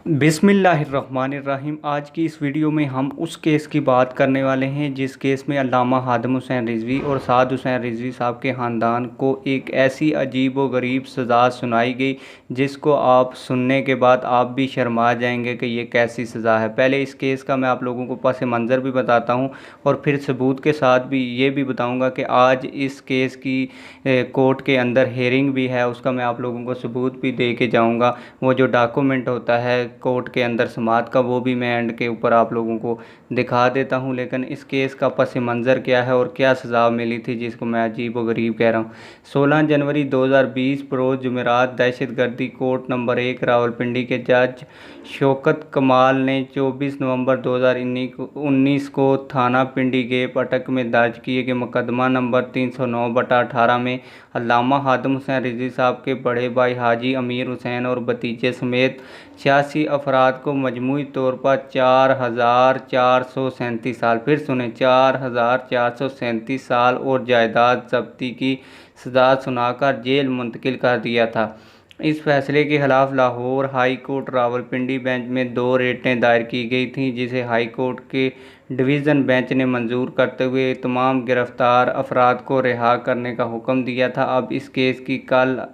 बिस्मिल्लाहिर्रहमानिर्रहीम। आज की इस वीडियो में हम उस केस की बात करने वाले हैं जिस केस में अल्लामा हादम हुसैन रिजवी और साद हुसैन रिजवी साहब के ख़ानदान को एक ऐसी अजीब व गरीब सज़ा सुनाई गई जिसको आप सुनने के बाद आप भी शर्मा जाएंगे कि ये कैसी सज़ा है। पहले इस केस का मैं आप लोगों को पस मंज़र भी बताता हूँ और फिर सबूत के साथ भी ये भी बताऊँगा कि आज इस केस की कोर्ट के अंदर हेयरिंग भी है, उसका मैं आप लोगों को सबूत भी दे के जाऊँगा। वो जो डॉक्यूमेंट होता है कोर्ट के अंदर समात का, वो भी मैं एंड के ऊपर आप लोगों को दिखा देता हूं। लेकिन इस केस का पस मंज़र क्या है और क्या सज़ा मिली थी जिसको मैं अजीब व गरीब कह रहा हूं। 16 जनवरी 2020 बरोज़ जुमेरात दहशतगर्दी कोर्ट नंबर 1 रावलपिंडी के जज शौकत कमाल ने 24 नवंबर 2019 को थाना पिंडी गेप अटक में दर्ज किए गए मुकदमा नंबर 309/18 में अल्लामा हादम हुसैन रिजवी साहब के बड़े भाई हाजी अमीर हुसैन और भतीजे समेत 86 अफराद को मजमूई तौर पर 4,437 साल, फिर सुने 4,437 साल और जायदाद जब्ती की सज़ा सुनाकर जेल मुंतकिल कर दिया था। इस फैसले के खिलाफ Lahore high court Rawalpindi bench में 2 रेटें दायर की गई थीं, जिसे हाई कोर्ट के डिवीज़न बेंच ने मंजूर करते हुए तमाम गिरफ्तार अफराद को रिहा करने का हुक्म दिया था। अब इस केस की कल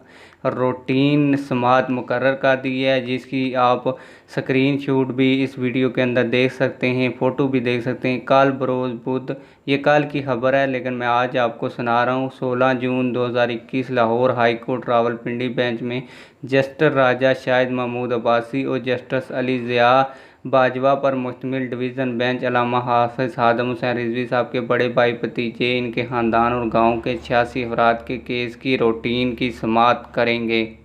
रूटीन समाअत मुकर्रर कर दी है, जिसकी आप स्क्रीन शॉट भी इस वीडियो के अंदर देख सकते हैं, फ़ोटो भी देख सकते हैं। कल बरोज़ बुध, ये कल की खबर है लेकिन मैं आज आपको सुना रहा हूँ। 16 जून 2021 Lahore high court Rawalpindi bench में जस्टिस राजा शाहिद महमूद अब्बासी और जस्टिस अली ज़िया बाजवा पर मुश्तमिल डिवीज़न बेंच अल्लामा हाफिज़ हादम हुसैन रिजवी साहब के बड़े भाई, भतीजे, इनके ख़ानदान और गाँव के 86 अफराद के केस की रूटीन की समाअत करेंगे।